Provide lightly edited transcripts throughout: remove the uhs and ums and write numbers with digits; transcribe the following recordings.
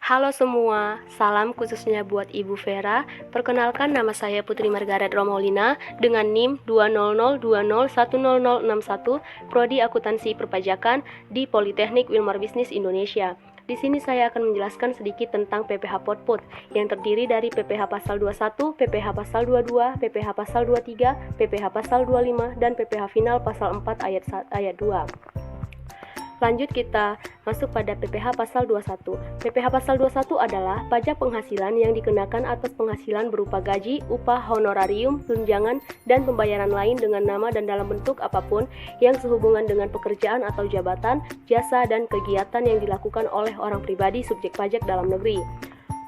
Halo semua, salam khususnya buat Ibu Vera. Perkenalkan, nama saya Putri Margaret Romaulina dengan NIM 200201061, Prodi Akuntansi Perpajakan di Politeknik Wilmar Bisnis Indonesia. Di sini saya akan menjelaskan sedikit tentang PPh Potput yang terdiri dari PPh Pasal 21, PPh Pasal 22, PPh Pasal 23, PPh Pasal 25, dan PPh Final Pasal 4 ayat 2. Lanjut kita masuk pada PPh Pasal 21. PPh Pasal 21 adalah pajak penghasilan yang dikenakan atas penghasilan berupa gaji, upah, honorarium, tunjangan, dan pembayaran lain dengan nama dan dalam bentuk apapun yang sehubungan dengan pekerjaan atau jabatan, jasa, dan kegiatan yang dilakukan oleh orang pribadi subjek pajak dalam negeri.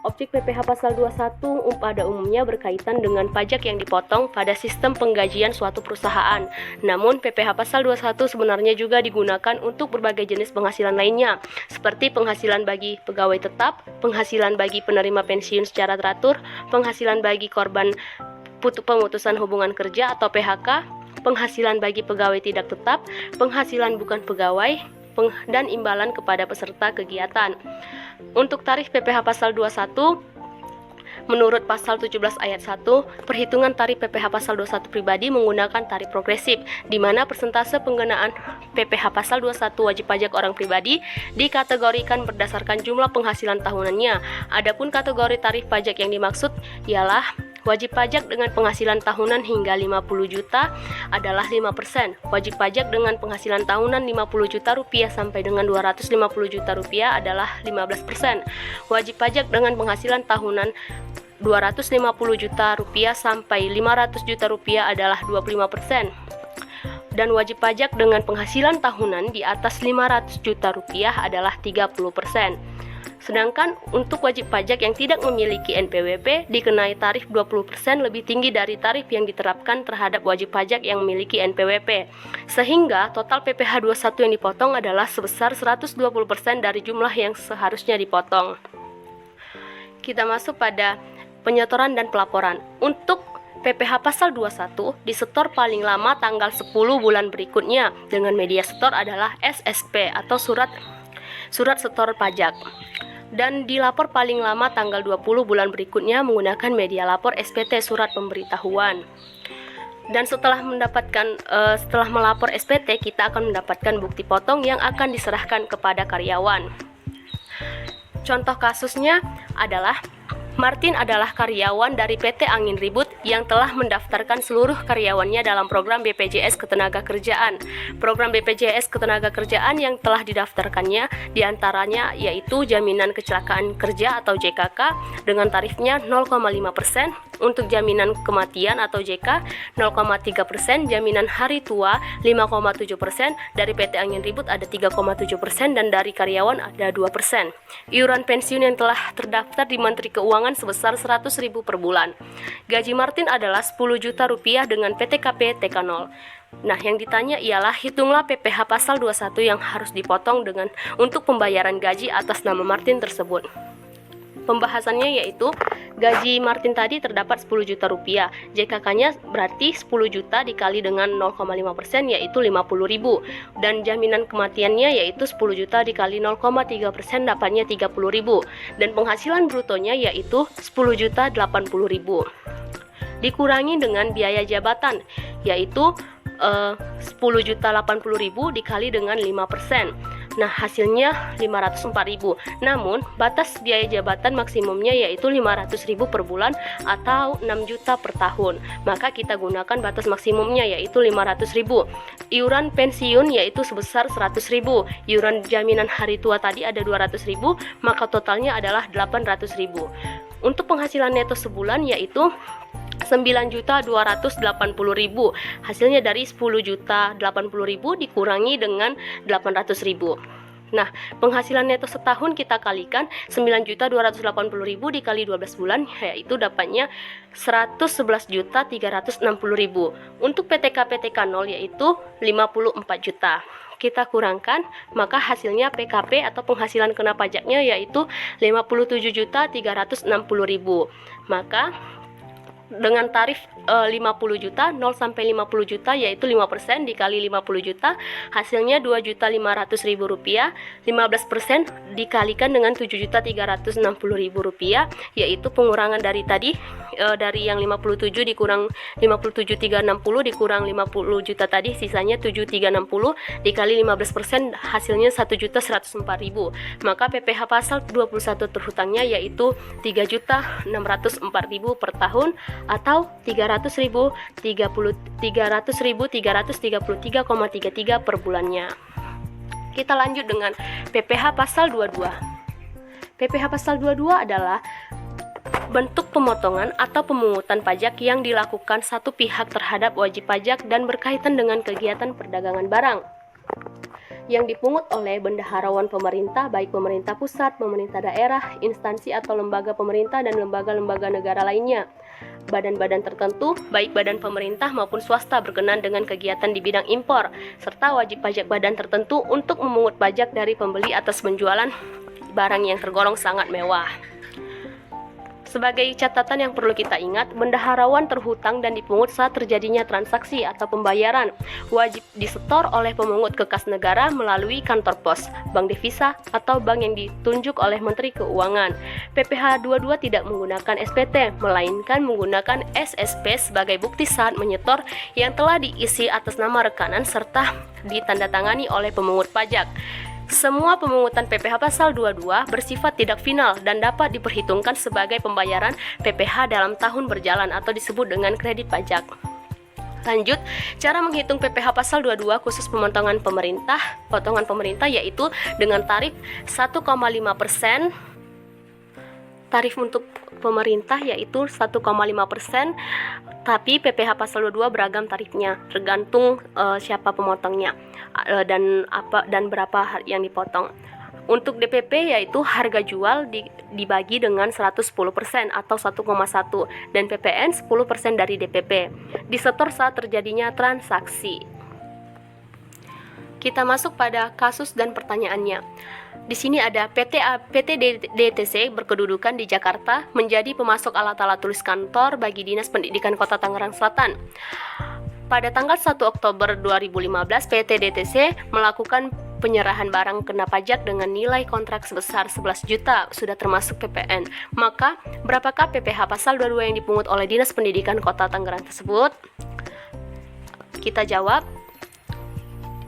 Objek PPh Pasal 21 pada umumnya berkaitan dengan pajak yang dipotong pada sistem penggajian suatu perusahaan. Namun, PPh Pasal 21 sebenarnya juga digunakan untuk berbagai jenis penghasilan lainnya, seperti penghasilan bagi pegawai tetap, penghasilan bagi penerima pensiun secara teratur, penghasilan bagi korban pemutusan hubungan kerja atau PHK, penghasilan bagi pegawai tidak tetap, penghasilan bukan pegawai, dan imbalan kepada peserta kegiatan. Untuk tarif PPh Pasal 21, menurut Pasal 17 ayat 1, perhitungan tarif PPh Pasal 21 pribadi menggunakan tarif progresif, di mana persentase penggunaan PPh Pasal 21 wajib pajak orang pribadi dikategorikan berdasarkan jumlah penghasilan tahunannya. Adapun kategori tarif pajak yang dimaksud ialah wajib pajak dengan penghasilan tahunan hingga 50 juta adalah 5%. Wajib pajak dengan penghasilan tahunan 50 juta rupiah sampai dengan 250 juta rupiah adalah 15%. Wajib pajak dengan penghasilan tahunan 250 juta rupiah sampai 500 juta rupiah adalah 25%. Dan wajib pajak dengan penghasilan tahunan di atas 500 juta rupiah adalah 30%. Sedangkan untuk wajib pajak yang tidak memiliki NPWP dikenai tarif 20% lebih tinggi dari tarif yang diterapkan terhadap wajib pajak yang memiliki NPWP. Sehingga total PPh 21 yang dipotong adalah sebesar 120% dari jumlah yang seharusnya dipotong. Kita masuk pada penyetoran dan pelaporan. Untuk PPh Pasal 21 disetor paling lama tanggal 10 bulan berikutnya dengan media setor adalah SSP atau surat setor pajak, dan dilapor paling lama tanggal 20 bulan berikutnya menggunakan media lapor SPT surat pemberitahuan. Dan setelah melapor SPT, kita akan mendapatkan bukti potong yang akan diserahkan kepada karyawan. Contoh kasusnya adalah Martin adalah karyawan dari PT Angin Ribut yang telah mendaftarkan seluruh karyawannya dalam program BPJS Ketenagakerjaan. Program BPJS Ketenagakerjaan yang telah didaftarkannya diantaranya yaitu jaminan kecelakaan kerja atau JKK dengan tarifnya 0,5%, untuk jaminan kematian atau JK 0,3%, jaminan hari tua 5,7%, dari PT Angin Ribut ada 3,7%, dan dari karyawan ada 2%. Iuran pensiun yang telah terdaftar di Menteri Keuangan sebesar 100.000 per bulan. Gaji Martin adalah 10 juta rupiah dengan PTKP TK0. Nah, yang ditanya ialah hitunglah PPh Pasal 21 yang harus dipotong untuk pembayaran gaji atas nama Martin tersebut. Pembahasannya yaitu gaji Martin tadi terdapat 10 juta rupiah, JKK-nya berarti 10 juta dikali dengan 0,5% yaitu 50.000, dan jaminan kematiannya yaitu 10 juta dikali 0,3% dapatnya 30.000, dan penghasilan brutonya yaitu 10 juta 80.000. Dikurangi dengan biaya jabatan yaitu 10 juta 80.000 dikali dengan 5%. Nah, hasilnya 504.000. Namun, batas biaya jabatan maksimumnya yaitu 500.000 per bulan atau 6 juta per tahun. Maka kita gunakan batas maksimumnya yaitu 500.000. Iuran pensiun yaitu sebesar 100.000. Iuran jaminan hari tua tadi ada 200.000, maka totalnya adalah 800.000. Untuk penghasilan neto sebulan yaitu 9.280.000. Hasilnya dari 10.080.000 dikurangi dengan 800.000. Nah, penghasilan neto setahun kita kalikan 9.280.000 dikali 12 bulan yaitu dapatnya 111.360.000. Untuk PTKP TK0 yaitu 54 juta. Kita kurangkan, maka hasilnya PKP atau penghasilan kena pajaknya yaitu 57.360.000. Maka dengan tarif 50 juta, 0 sampai 50 juta yaitu 5% dikali 50 juta, hasilnya Rp2.500.000. 15% dikalikan dengan Rp7.360.000, yaitu pengurangan dari tadi, dari yang 57 dikurang 57.360 dikurang 50 juta tadi, sisanya 7.360 dikali 15%, hasilnya 1.104.000. Maka PPh pasal 21 terhutangnya yaitu 3.604.000 per tahun, atau 300.333,33 per bulannya. Kita lanjut dengan PPh pasal 22. PPh pasal 22 adalah bentuk pemotongan atau pemungutan pajak yang dilakukan satu pihak terhadap wajib pajak dan berkaitan dengan kegiatan perdagangan barang yang dipungut oleh bendaharawan pemerintah, baik pemerintah pusat, pemerintah daerah, instansi atau lembaga pemerintah, dan lembaga-lembaga negara lainnya. Badan-badan tertentu, baik badan pemerintah maupun swasta berkenan dengan kegiatan di bidang impor, serta wajib pajak badan tertentu untuk memungut pajak dari pembeli atas penjualan barang yang tergolong sangat mewah. Sebagai catatan yang perlu kita ingat, bendaharawan terhutang dan dipungut saat terjadinya transaksi atau pembayaran wajib disetor oleh pemungut ke kas negara melalui kantor pos, bank devisa, atau bank yang ditunjuk oleh Menteri Keuangan. PPh 22 tidak menggunakan SPT, melainkan menggunakan SSP sebagai bukti saat menyetor yang telah diisi atas nama rekanan serta ditandatangani oleh pemungut pajak. Semua pemungutan PPh pasal 22 bersifat tidak final dan dapat diperhitungkan sebagai pembayaran PPh dalam tahun berjalan atau disebut dengan kredit pajak. Lanjut, cara menghitung PPh pasal 22 khusus potongan pemerintah yaitu dengan tarif 1,5%. Tarif untuk pemerintah yaitu 1,5%, tapi PPh pasal 22 beragam tarifnya, tergantung siapa pemotongnya dan berapa yang dipotong. Untuk DPP yaitu harga jual dibagi dengan 110% atau 1,1, dan PPN 10% dari DPP. Disetor saat terjadinya transaksi. Kita masuk pada kasus dan pertanyaannya. Di sini ada PT DTC berkedudukan di Jakarta menjadi pemasok alat-alat tulis kantor bagi Dinas Pendidikan Kota Tangerang Selatan. Pada tanggal 1 Oktober 2015, PT DTC melakukan penyerahan barang kena pajak dengan nilai kontrak sebesar 11 juta, sudah termasuk PPN. Maka, berapakah PPh pasal 22 yang dipungut oleh Dinas Pendidikan Kota Tangerang tersebut? Kita jawab.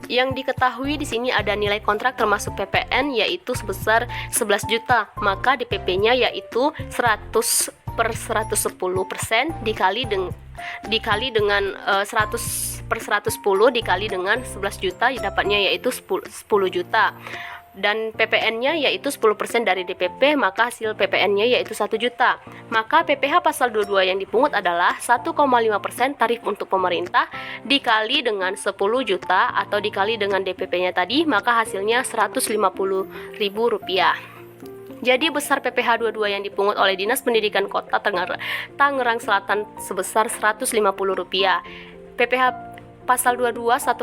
Yang diketahui di sini ada nilai kontrak termasuk PPN yaitu sebesar 11 juta, maka DPP-nya yaitu 100 per 110% dikali dengan 100 per 110 dikali dengan 11 juta, dapatnya yaitu 10 juta. Dan PPN-nya yaitu 10% dari DPP, maka hasil PPN-nya yaitu 1 juta. Maka PPh pasal 22 yang dipungut adalah 1,5% tarif untuk pemerintah dikali dengan 10 juta atau dikali dengan DPP-nya tadi, maka hasilnya Rp150.000. Jadi besar PPh 22 yang dipungut oleh Dinas Pendidikan Kota Tangerang Selatan sebesar Rp150. PPh pasal 22 1,5%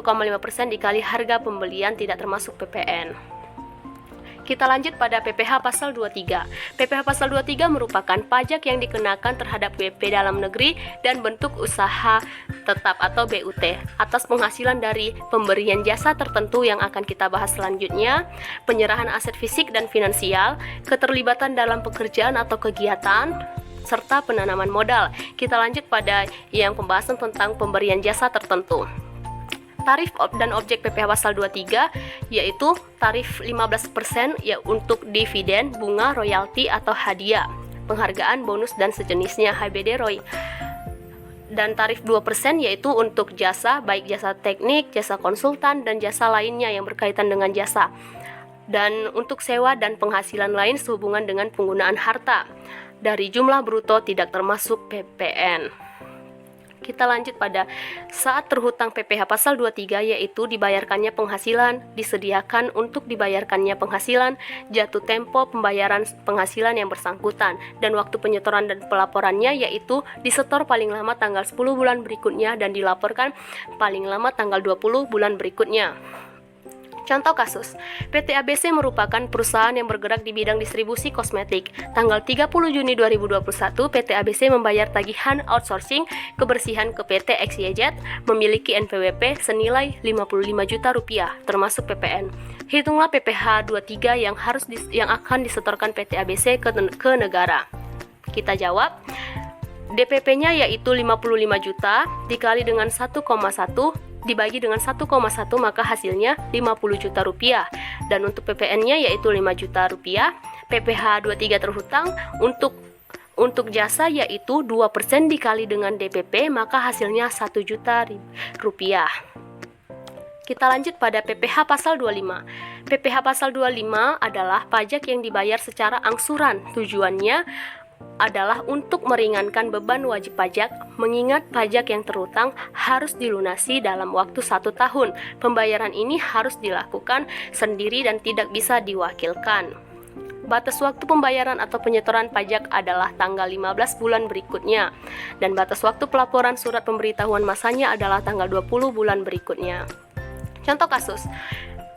dikali harga pembelian tidak termasuk PPN. Kita lanjut pada PPh pasal 23. PPh pasal 23 merupakan pajak yang dikenakan terhadap WP dalam negeri dan bentuk usaha tetap atau BUT atas penghasilan dari pemberian jasa tertentu yang akan kita bahas selanjutnya, penyerahan aset fisik dan finansial, keterlibatan dalam pekerjaan atau kegiatan, serta penanaman modal. Kita lanjut pada yang pembahasan tentang pemberian jasa tertentu. Tarif dan objek PPh pasal 23 yaitu tarif 15% ya untuk dividen, bunga, royalti atau hadiah, penghargaan, bonus dan sejenisnya HBD ROI. Dan tarif 2% yaitu untuk jasa, baik jasa teknik, jasa konsultan dan jasa lainnya yang berkaitan dengan jasa. Dan untuk sewa dan penghasilan lain sehubungan dengan penggunaan harta dari jumlah bruto tidak termasuk PPN. Kita lanjut pada saat terhutang PPh pasal 23 yaitu dibayarkannya penghasilan, disediakan untuk dibayarkannya penghasilan, jatuh tempo pembayaran penghasilan yang bersangkutan, dan waktu penyetoran dan pelaporannya yaitu disetor paling lama tanggal 10 bulan berikutnya dan dilaporkan paling lama tanggal 20 bulan berikutnya. Contoh kasus, PT ABC merupakan perusahaan yang bergerak di bidang distribusi kosmetik. Tanggal 30 Juni 2021, PT ABC membayar tagihan outsourcing kebersihan ke PT XYZ memiliki NPWP senilai Rp55 juta, termasuk PPN. Hitunglah PPh 23 yang akan disetorkan PT ABC ke negara. Kita jawab, DPP-nya yaitu 55 juta dikali dengan 1,1 dibagi dengan 1,1 maka hasilnya 50 juta rupiah. Dan untuk PPN-nya yaitu 5 juta rupiah. PPh 23 terhutang untuk jasa yaitu 2% dikali dengan DPP maka hasilnya 1 juta rupiah. Kita lanjut pada PPh pasal 25. PPh pasal 25 adalah pajak yang dibayar secara angsuran. Tujuannya adalah untuk meringankan beban wajib pajak, mengingat pajak yang terhutang harus dilunasi dalam waktu 1 tahun. Pembayaran ini harus dilakukan sendiri dan tidak bisa diwakilkan. Batas waktu pembayaran atau penyetoran pajak adalah tanggal 15 bulan berikutnya, dan batas waktu pelaporan surat pemberitahuan masanya adalah tanggal 20 bulan berikutnya. Contoh kasus,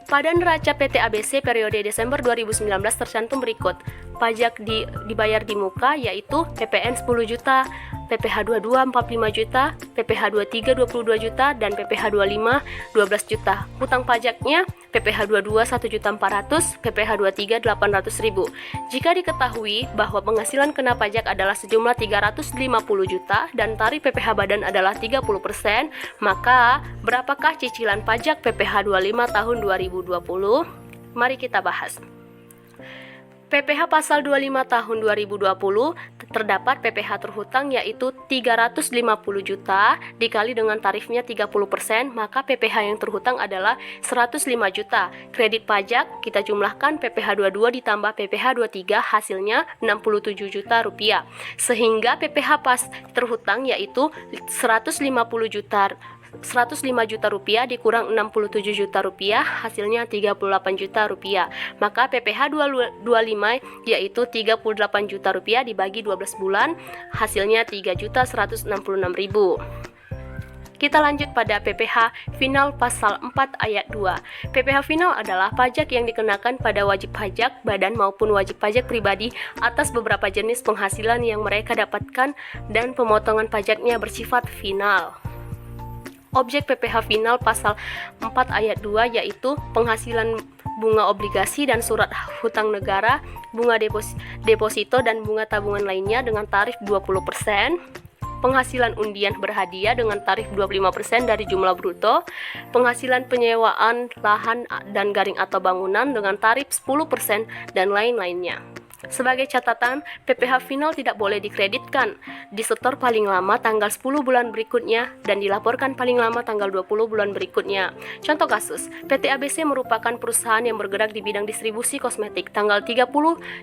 pada neraca PT ABC periode Desember 2019 tercantum berikut. Pajak dibayar di muka yaitu PPN 10 juta, PPh 22 45 juta, PPh 23 22 juta, dan PPh 25 12 juta. Hutang pajaknya PPh 22 1.400.000, PPh 23 800.000. Jika diketahui bahwa penghasilan kena pajak adalah sejumlah 350 juta dan tarif PPh badan adalah 30%, maka berapakah cicilan pajak PPh 25 tahun 2020? Mari kita bahas. PPh pasal 25 tahun 2020 terdapat PPh terhutang yaitu 350 juta dikali dengan tarifnya 30%, maka PPh yang terhutang adalah 105 juta. Kredit pajak kita jumlahkan PPh 22 ditambah PPh 23 hasilnya 67 juta rupiah. Sehingga PPh pas terhutang yaitu 105 juta rupiah dikurang 67 juta rupiah hasilnya 38 juta rupiah. Maka PPh 25 yaitu 38 juta rupiah dibagi 12 bulan hasilnya 3.166.000. Kita lanjut pada PPh final pasal 4 ayat 2. PPh final adalah pajak yang dikenakan pada wajib pajak badan maupun wajib pajak pribadi atas beberapa jenis penghasilan yang mereka dapatkan dan pemotongan pajaknya bersifat final. Objek PPh final pasal 4 ayat 2 yaitu penghasilan bunga obligasi dan surat hutang negara, bunga deposito dan bunga tabungan lainnya dengan tarif 20%, penghasilan undian berhadiah dengan tarif 25% dari jumlah bruto, penghasilan penyewaan lahan dan garing atau bangunan dengan tarif 10% dan lain-lainnya. Sebagai catatan, PPh final tidak boleh dikreditkan, disetor paling lama tanggal 10 bulan berikutnya, dan dilaporkan paling lama tanggal 20 bulan berikutnya. Contoh kasus, PT ABC merupakan perusahaan yang bergerak di bidang distribusi kosmetik. Tanggal 30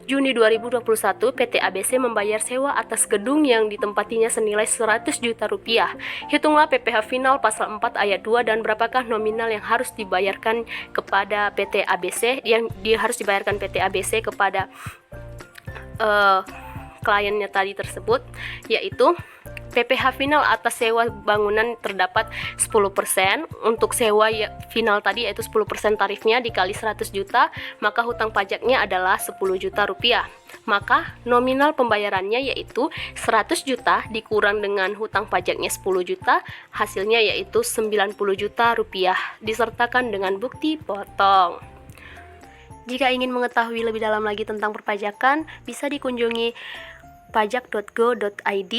Juni 2021, PT ABC membayar sewa atas gedung yang ditempatinya senilai 100 juta rupiah. Hitunglah PPh final pasal 4 ayat 2 dan berapakah nominal yang harus dibayarkan kepada PT ABC, harus dibayarkan PT ABC kepada kliennya tadi tersebut, yaitu PPh final atas sewa bangunan terdapat 10%. Untuk sewa final tadi yaitu 10% tarifnya dikali 100 juta, maka hutang pajaknya adalah 10 juta rupiah. Maka nominal pembayarannya yaitu 100 juta dikurang dengan hutang pajaknya 10 juta, hasilnya yaitu 90 juta rupiah disertakan dengan bukti potong. Jika ingin mengetahui lebih dalam lagi tentang perpajakan, bisa dikunjungi pajak.go.id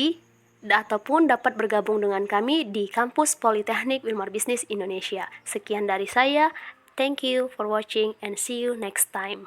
ataupun dapat bergabung dengan kami di kampus Politeknik Wilmar Bisnis Indonesia. Sekian dari saya, thank you for watching and see you next time.